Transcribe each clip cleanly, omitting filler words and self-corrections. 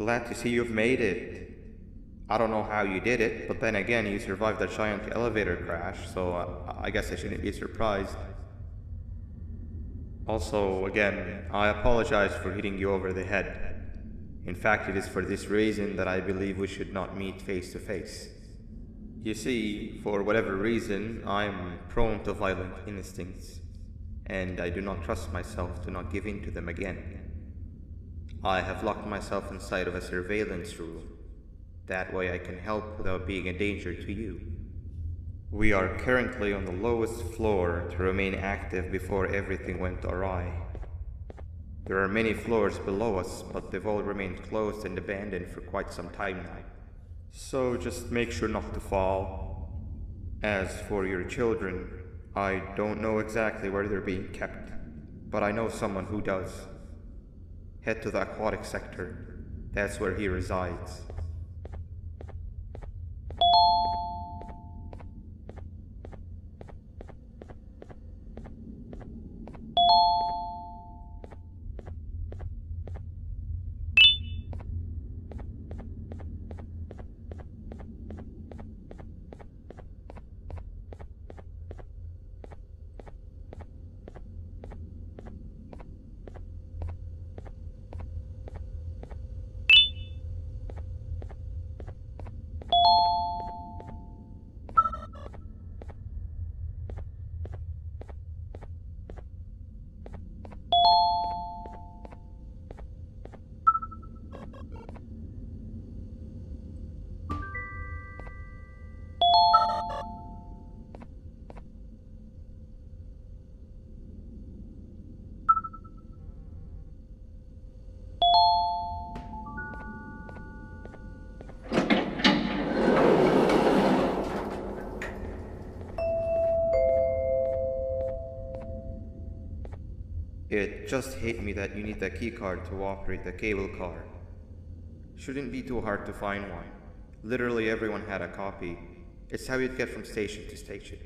glad to see you've made it. I don't know how you did it, but then again, you survived a giant elevator crash, so I guess I shouldn't be surprised. Also, again, I apologize for hitting you over the head. In fact, it is for this reason that I believe we should not meet face to face. You see, for whatever reason, I'm prone to violent instincts, and I do not trust myself to not give in to them again. I have locked myself inside of a surveillance room. That way I can help without being a danger to you. We are currently on the lowest floor to remain active before everything went awry. There are many floors below us, but they've all remained closed and abandoned for quite some time now. So just make sure not to fall. As for your children, I don't know exactly where they're being kept, but I know someone who does. Head to the aquatic sector. That's where he resides. It just hit me that you need the keycard to operate the cable car. Shouldn't be too hard to find one. Literally everyone had a copy. It's how you'd get from station to station.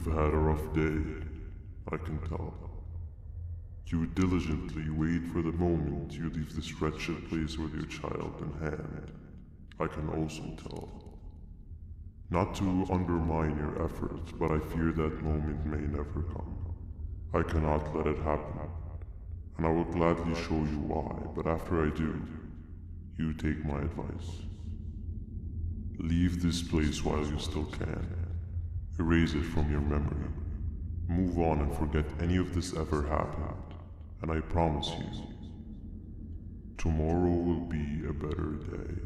You've had a rough day, I can tell. You diligently wait for the moment you leave this wretched place with your child in hand. I can also tell. Not to undermine your efforts, but I fear that moment may never come. I cannot let it happen, and I will gladly show you why, but after I do, you take my advice. Leave this place while you still can. Erase it from your memory. Move on and forget any of this ever happened, and I promise you, tomorrow will be a better day.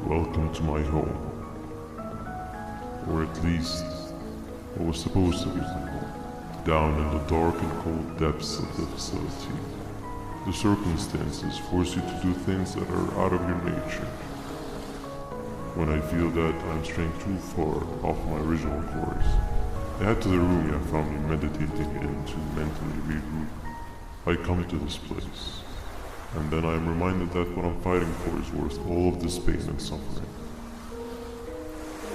Welcome to my home. Or at least, what was supposed to be my home. Down in the dark and cold depths of the facility, the circumstances force you to do things that are out of your nature. When I feel that I'm straying too far off my original course, I head to the room you found me meditating in to mentally regroup. I come to this place, and then I am reminded that what I'm fighting for is worth all of this pain and suffering.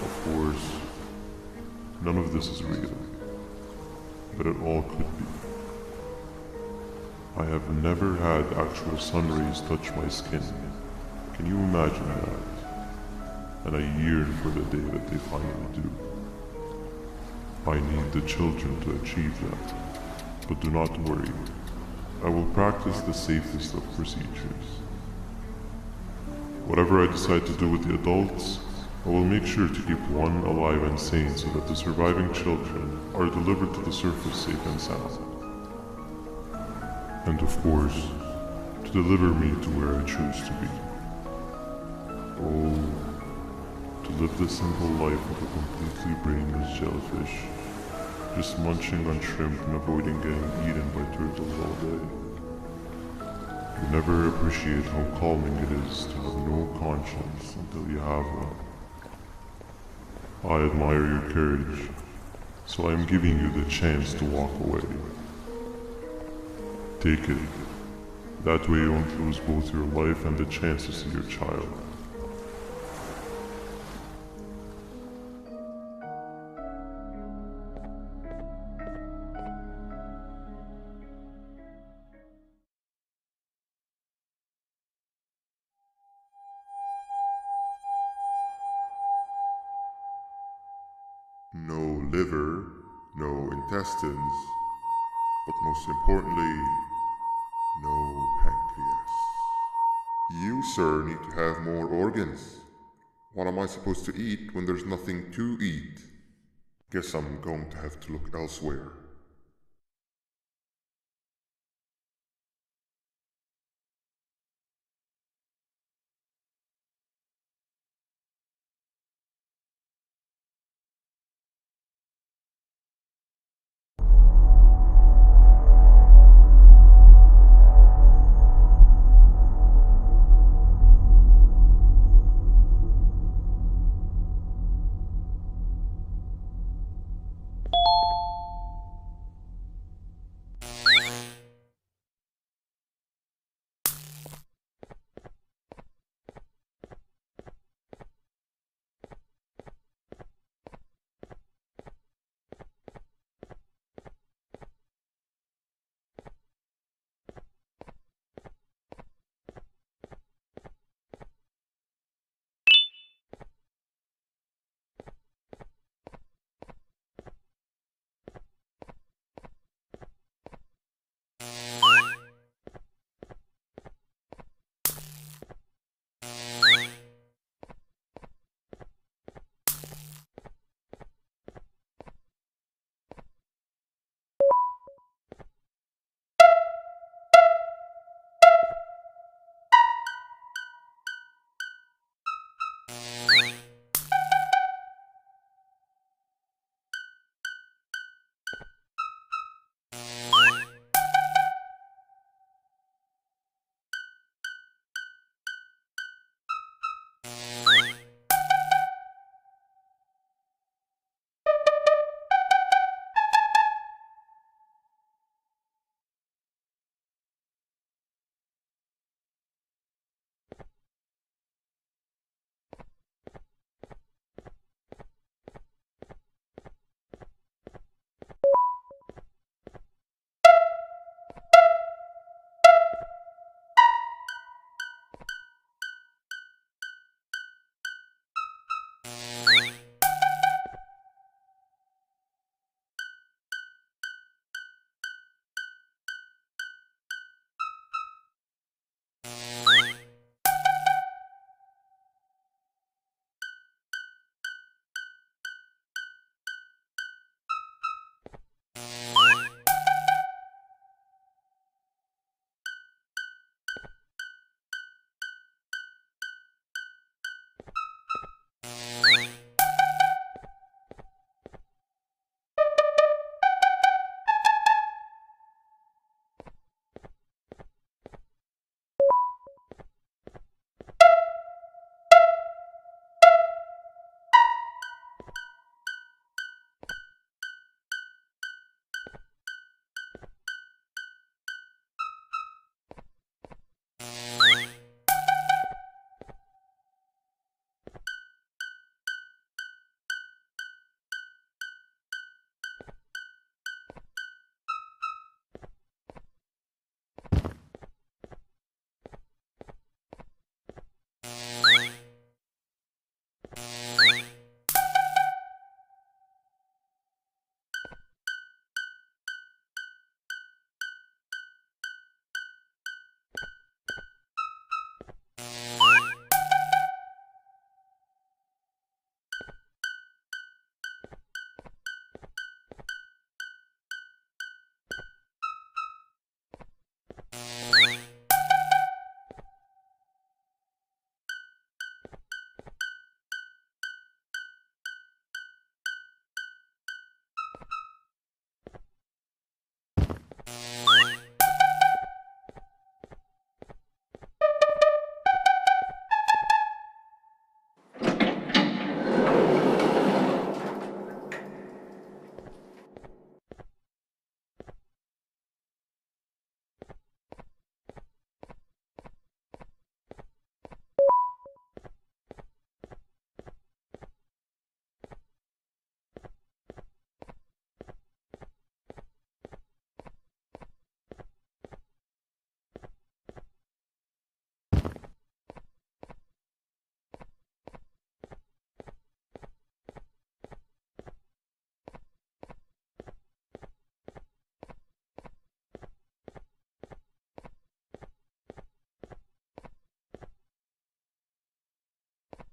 Of course, none of this is real, but it all could be. I have never had actual sun rays touch my skin. Can you imagine that? And I yearn for the day that they finally do. I need the children to achieve that, but do not worry. I will practice the safest of procedures. Whatever I decide to do with the adults, I will make sure to keep one alive and sane so that the surviving children are delivered to the surface safe and sound. And of course, to deliver me to where I choose to be. Oh, to live the simple life of a completely brainless jellyfish, just munching on shrimp and avoiding getting eaten by turtles all day. You never appreciate how calming it is to have no conscience until you have one. I admire your courage, so I am giving you the chance to walk away. Take it. That way you won't lose both your life and the chance to see your child. No liver, no intestines, but most importantly, no pancreas. You, sir, need to have more organs. What am I supposed to eat when there's nothing to eat? Guess I'm going to have to look elsewhere.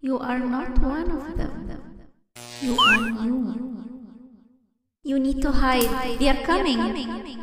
You are not one of them. You are new. You need to hide. They are coming.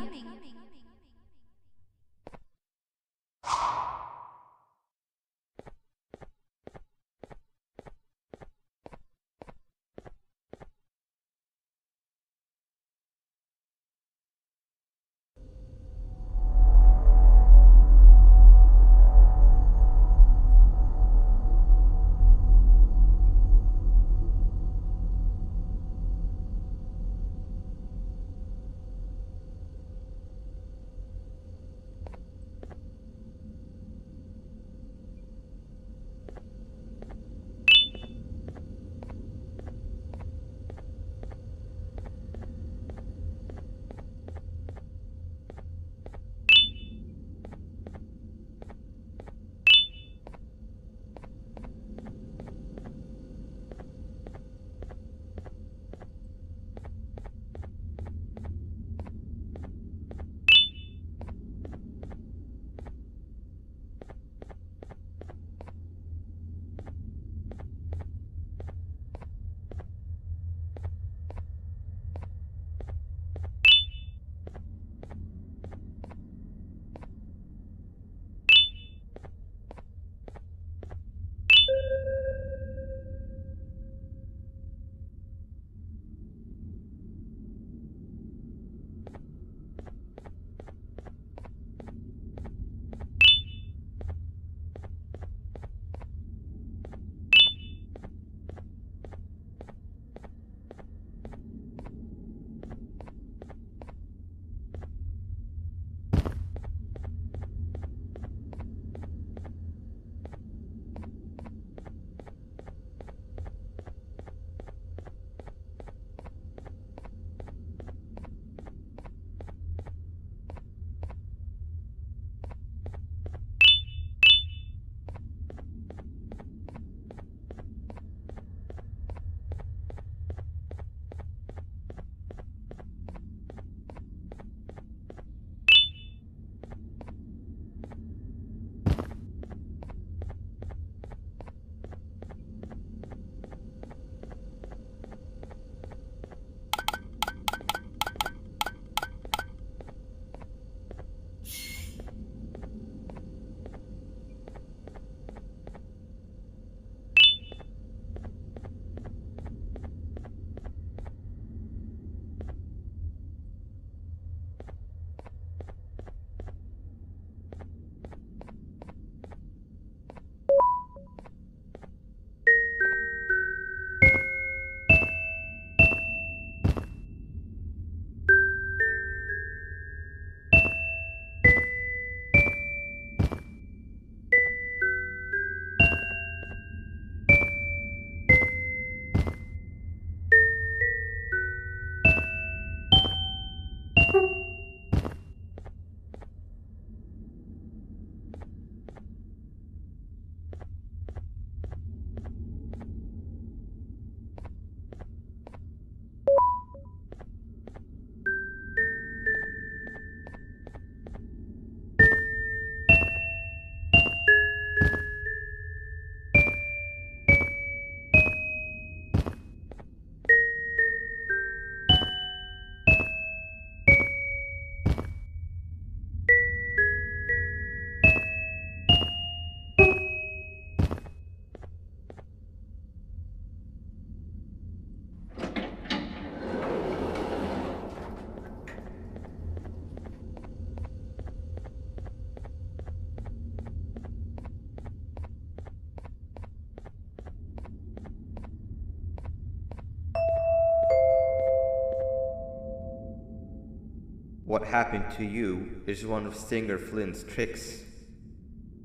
What happened to you is one of Stinger Flint's tricks.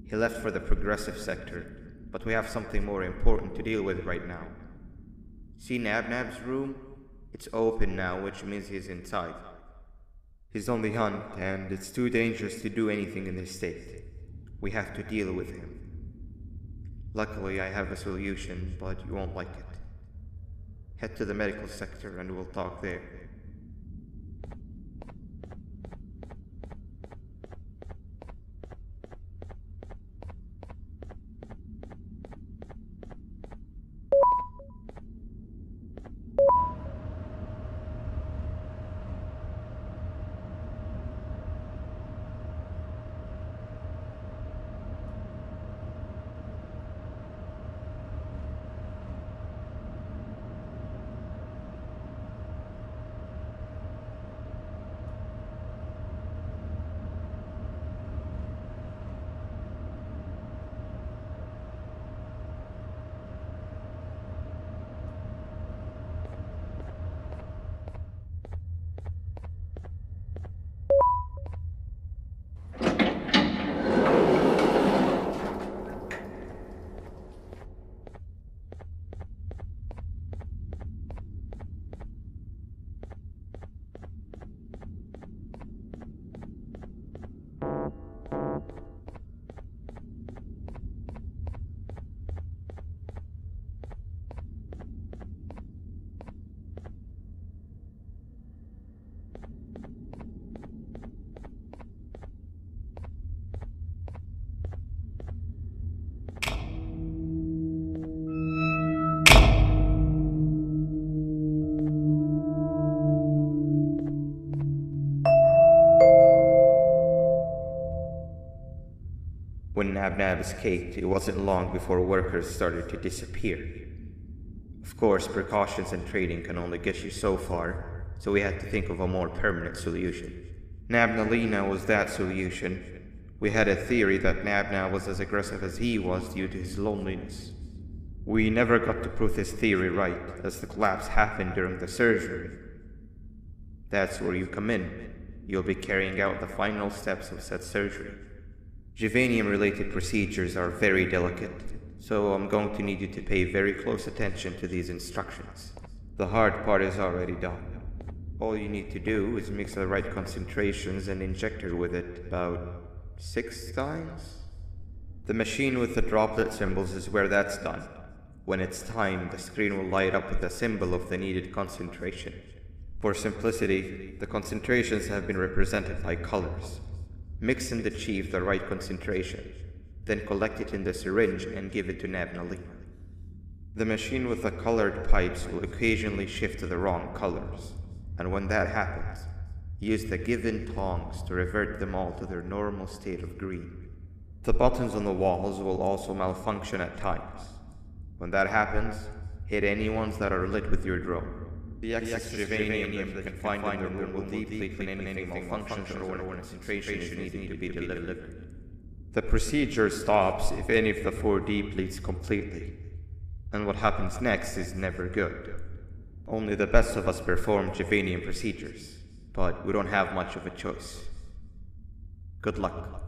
He left for the progressive sector, but we have something more important to deal with right now. See Nabnab's room? It's open now, which means he's inside. He's on the hunt, and it's too dangerous to do anything in this state. We have to deal with him. Luckily, I have a solution, but you won't like it. Head to the medical sector and we'll talk there. Nab escaped, it wasn't long before workers started to disappear. Of course, precautions and trading can only get you so far, so we had to think of a more permanent solution. Nabnalina was that solution. We had a theory that Nabna was as aggressive as he was due to his loneliness. We never got to prove this theory right, as the collapse happened during the surgery. That's where you come in. You'll be carrying out the final steps of said surgery. Juvanium-related procedures are very delicate, so I'm going to need you to pay very close attention to these instructions. The hard part is already done. All you need to do is mix the right concentrations and inject her with it about 6 times. The machine with the droplet symbols is where that's done. When it's time, the screen will light up with the symbol of the needed concentration. For simplicity, the concentrations have been represented by colors. Mix and achieve the right concentration, then collect it in the syringe and give it to Nabnalina. The machine with the colored pipes will occasionally shift to the wrong colors, and when that happens, use the given tongs to revert them all to their normal state of green. The buttons on the walls will also malfunction at times. When that happens, hit any ones that are lit with your drone. The excess uranium that you can find in the room will deplete when anything malfunctions or when concentration is needed to be delivered. The procedure stops if any of the 4 depletes completely, and what happens next is never good. Only the best of us perform Juvanium procedures, but we don't have much of a choice. Good luck.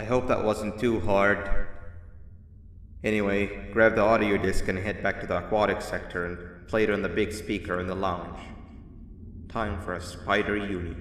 hope that wasn't too hard. Anyway, grab the audio disc and head back to the aquatic sector and play it on the big speaker in the lounge. Time for a spider uni.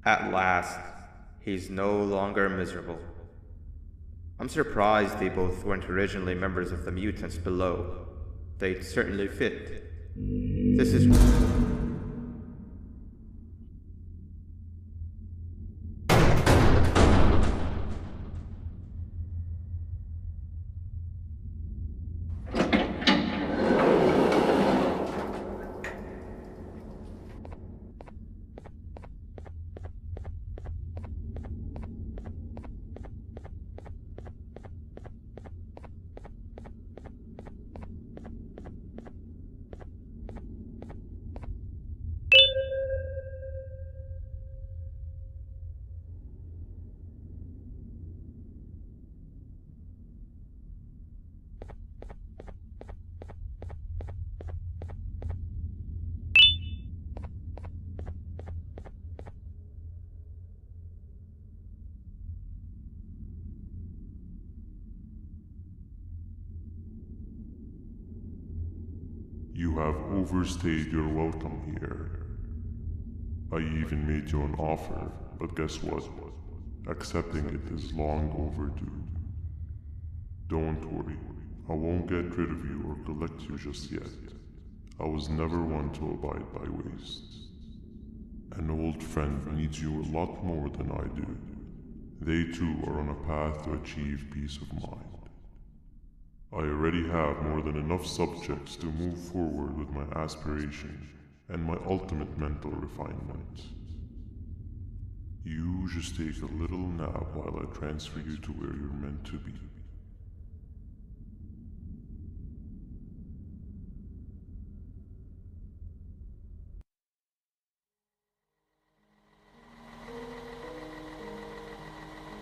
At last, he's no longer miserable. I'm surprised they both weren't originally members of the mutants below. They'd certainly fit. This is... You have overstayed your welcome here. I even made you an offer, but guess what? Accepting it is long overdue. Don't worry, I won't get rid of you or collect you just yet. I was never one to abide by waste. An old friend needs you a lot more than I do. They too are on a path to achieve peace of mind. I already have more than enough subjects to move forward with my aspiration and my ultimate mental refinement. You just take a little nap while I transfer you to where you're meant to be.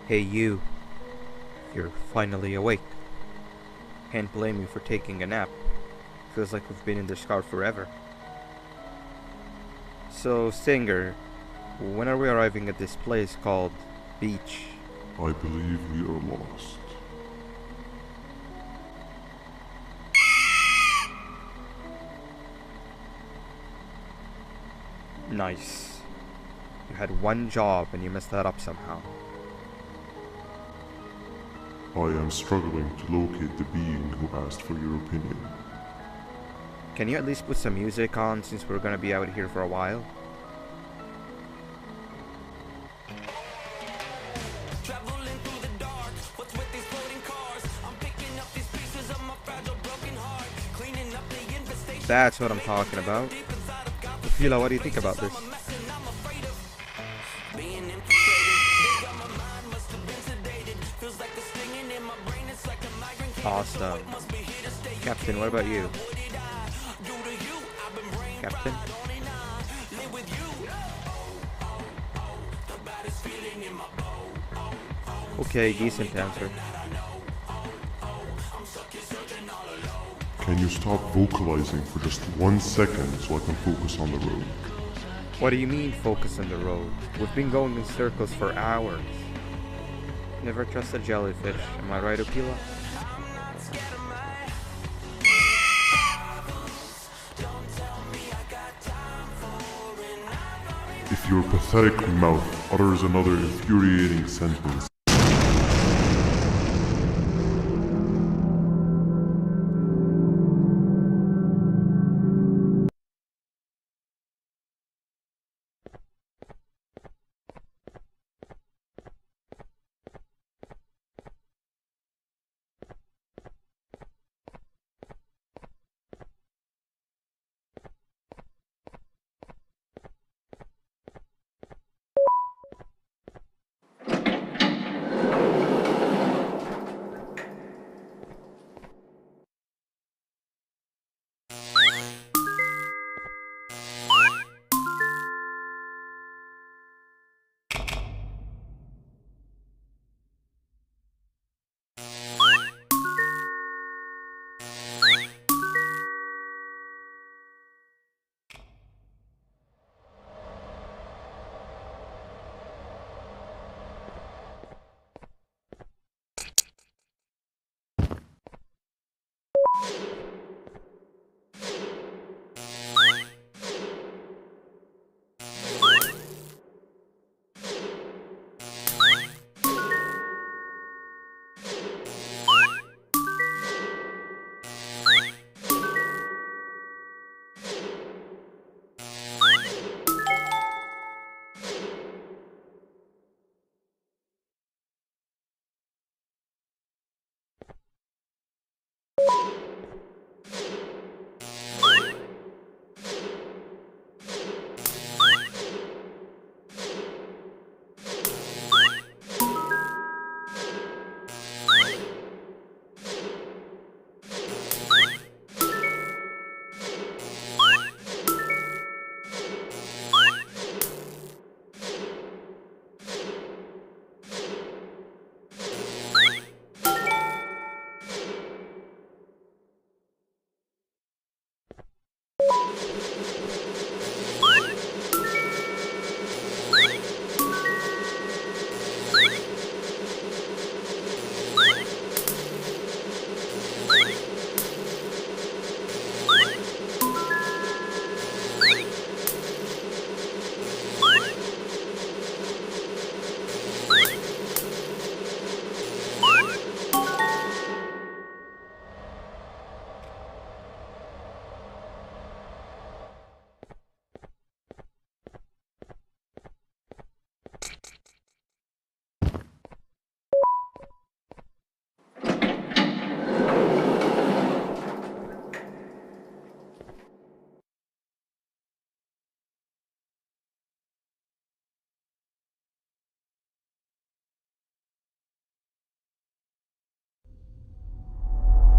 Hey you. You're finally awake. Can't blame you for taking a nap. Feels like we've been in this car forever. So, Singer, when are we arriving at this place called Beach? I believe we are lost. Nice. You had one job and you messed that up somehow. I am struggling to locate the being who asked for your opinion. Can you at least put some music on since we're gonna be out here for a while? Traveling through the dark, what's with these floating cars? I'm picking up these pieces of my fragile broken heart, cleaning up the infestation. That's what I'm talking about. Fila, what do you think about this? Awesome. Captain, what about you? Captain? Okay, decent answer. Can you stop vocalizing for just 1 second so I can focus on the road? What do you mean focus on the road? We've been going in circles for hours. Never trust a jellyfish, am I right, Opila? If your pathetic mouth utters another infuriating sentence,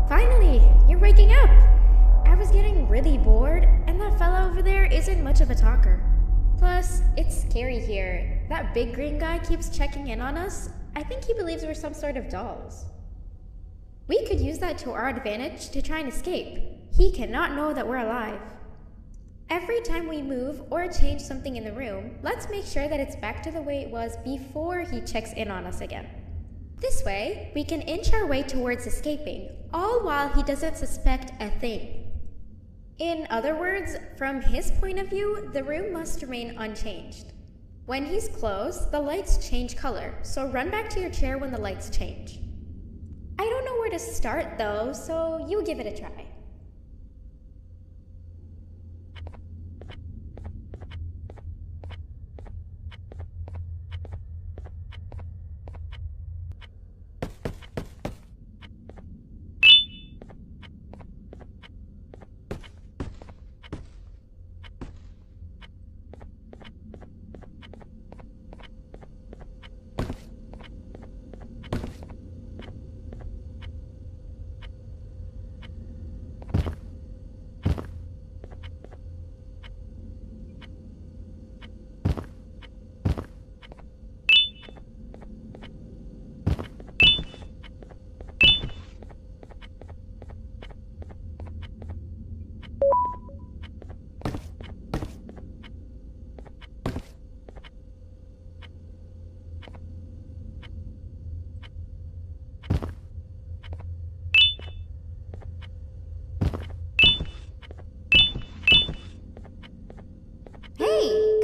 Finally, you're waking up! I was getting really bored, and that fella over there isn't much of a talker. Plus, it's scary here. That big green guy keeps checking in on us. I think he believes we're some sort of dolls. We could use that to our advantage to try and escape. He cannot know that we're alive. Every time we move or change something in the room, let's make sure that it's back to the way it was before he checks in on us again. This way, we can inch our way towards escaping, all while he doesn't suspect a thing. In other words, from his point of view, the room must remain unchanged. When he's close, the lights change color, so run back to your chair when the lights change. I don't know where to start though, so you give it a try.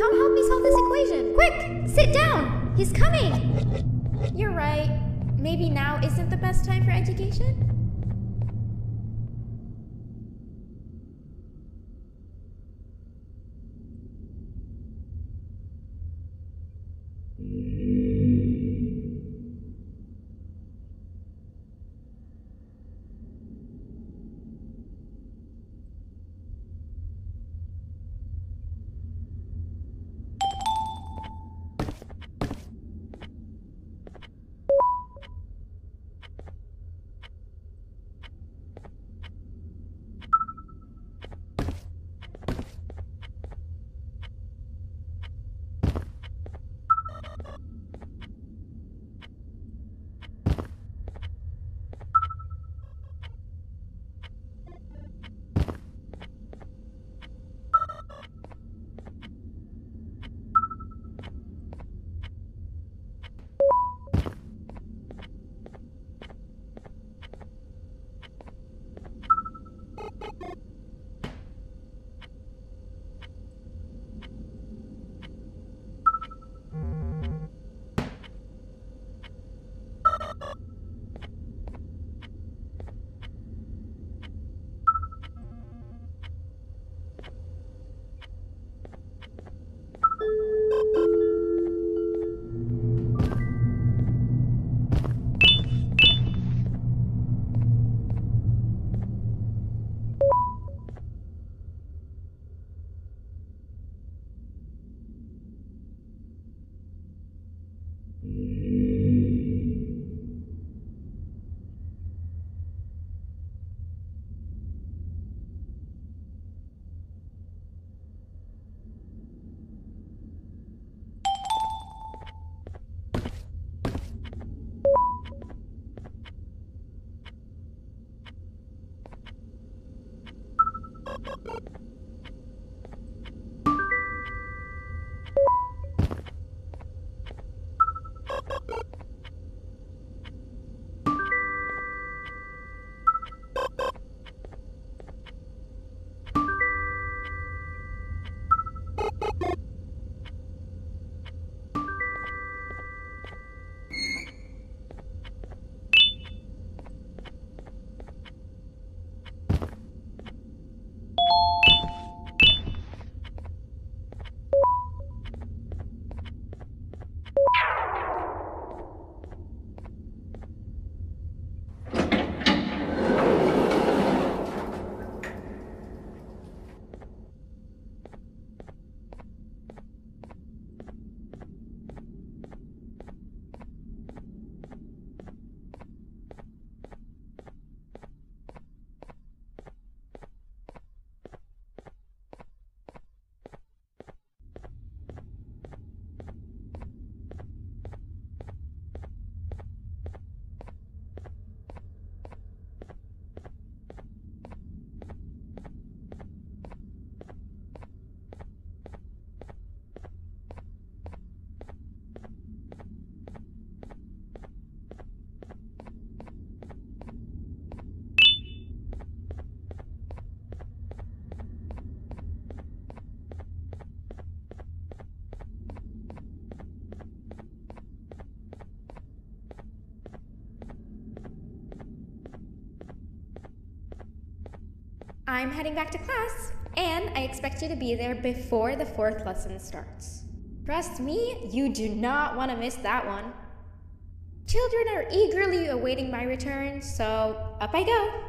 Come help me solve this equation. Quick, sit down. He's coming. You're right. Maybe now isn't the best time for education? I'm heading back to class, and I expect you to be there before the 4th lesson starts. Trust me, you do not want to miss that one. Children are eagerly awaiting my return, so up I go.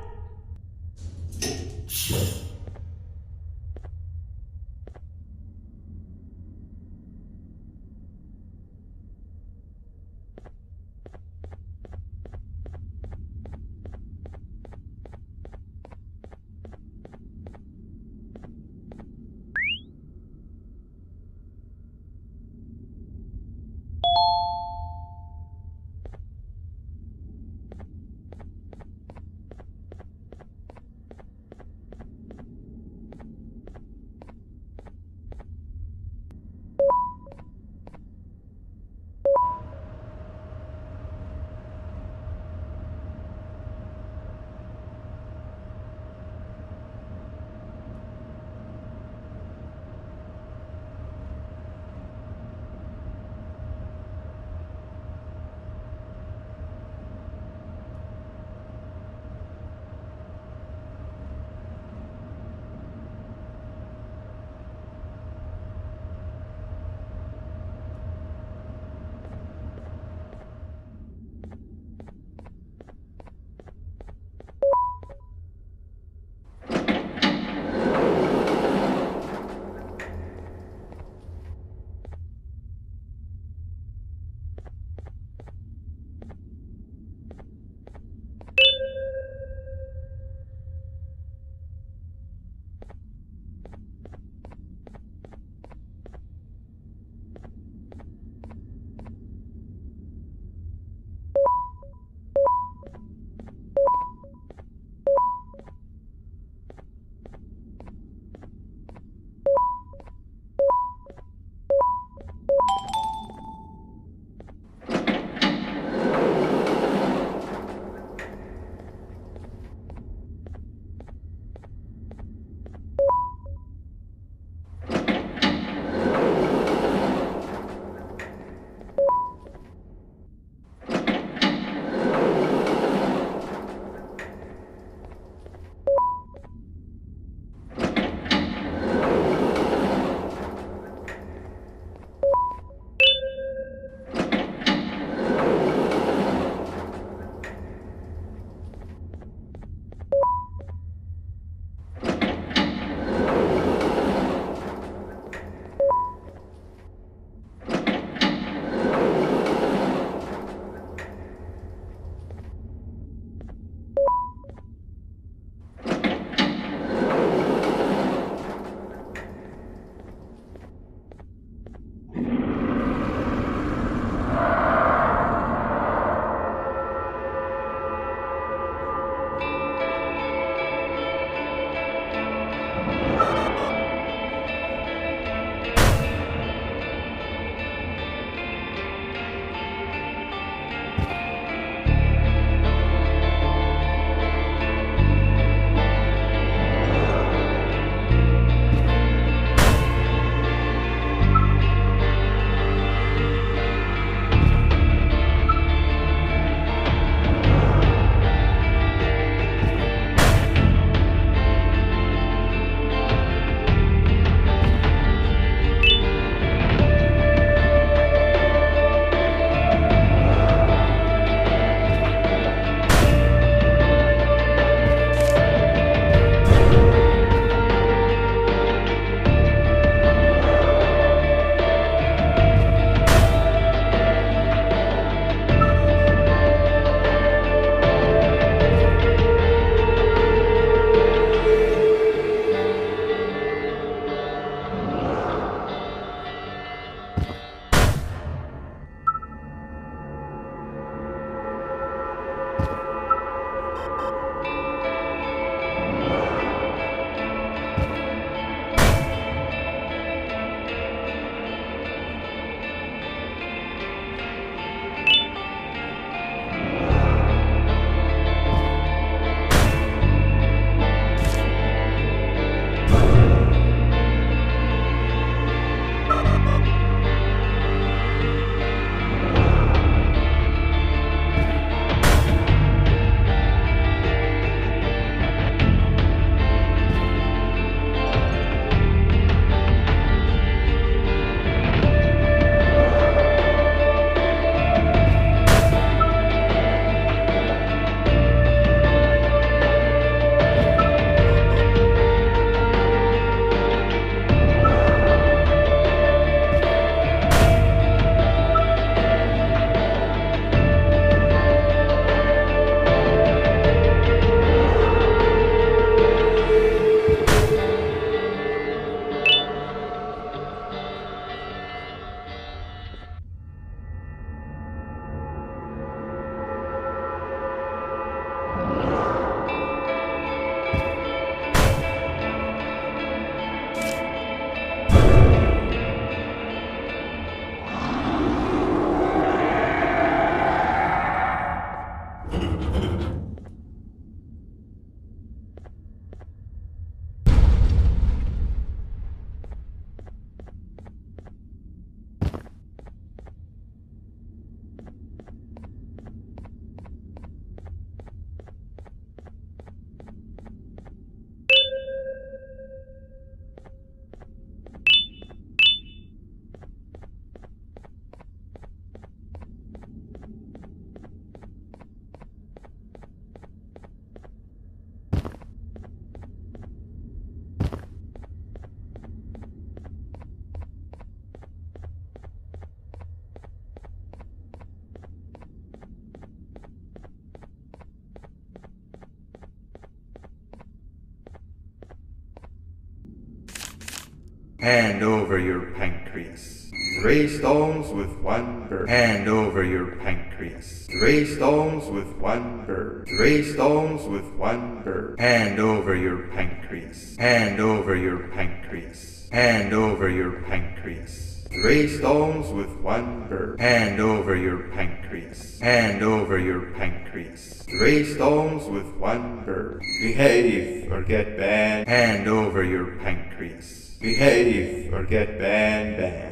Hand over your pancreas. 3 stones with 1 bird. Hand over your pancreas. 3 stones with 1 bird. 3 stones with 1 bird. Hand over your pancreas. Hand over your pancreas. Hand over your pancreas. 3 stones with 1 bird. Hand over your pancreas. Hand over your pancreas. 3 stones with 1 bird. Behave or get banned. Hand over your pancreas. Behave or get BanBan.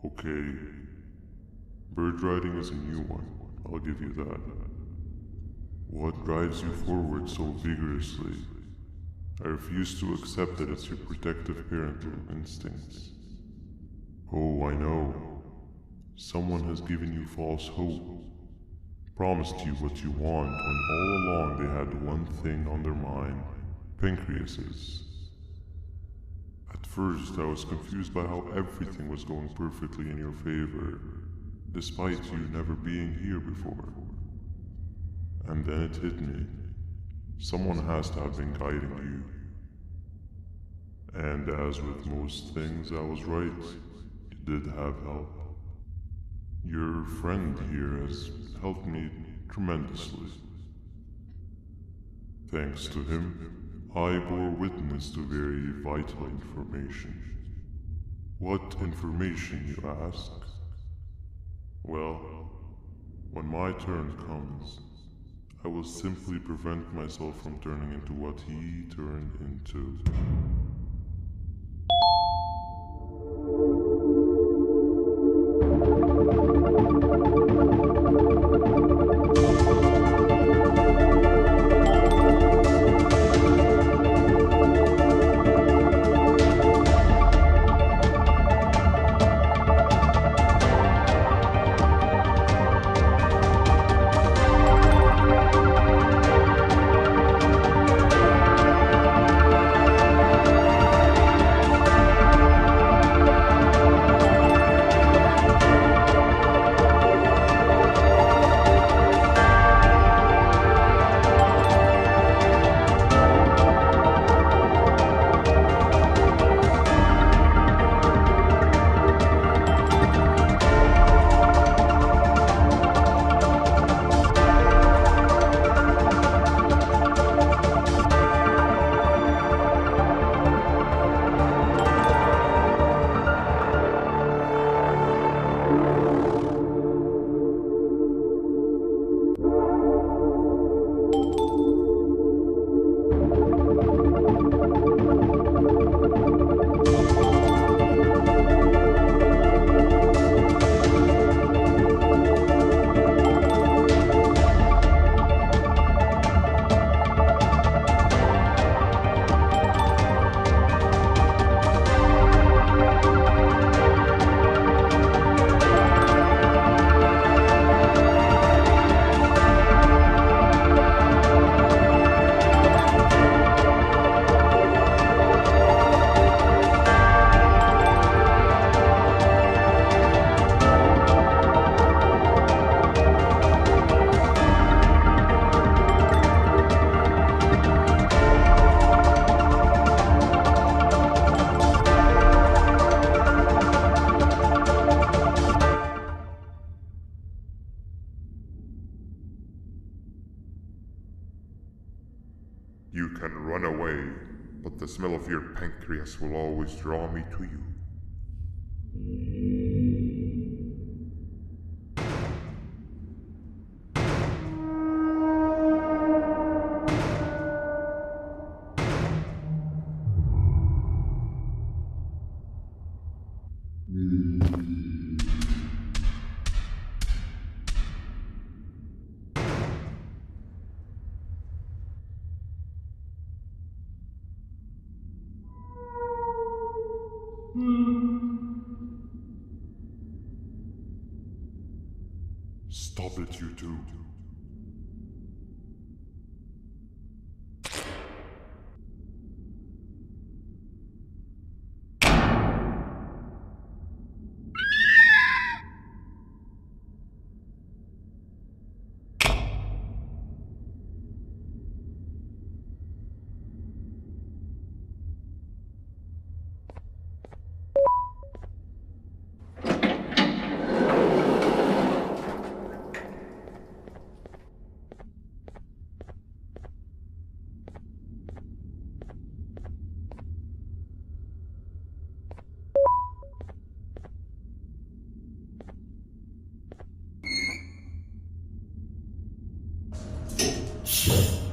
Okay. Bird riding is a new one, I'll give you that. What drives you forward so vigorously? I refuse to accept that it's your protective parental instincts. Oh, I know. Someone has given you false hope. Promised you what you want when all along they had one thing on their mind: pancreases. At first, I was confused by how everything was going perfectly in your favor, despite you never being here before. And then it hit me. Someone has to have been guiding you. And as with most things, I was right. You did have help. Your friend here has helped me tremendously. Thanks to him, I bore witness to very vital information. What information, you ask? Well, when my turn comes, I will simply prevent myself from turning into what he turned into. You can run away, but the smell of your pancreas will always draw me to you. Shh.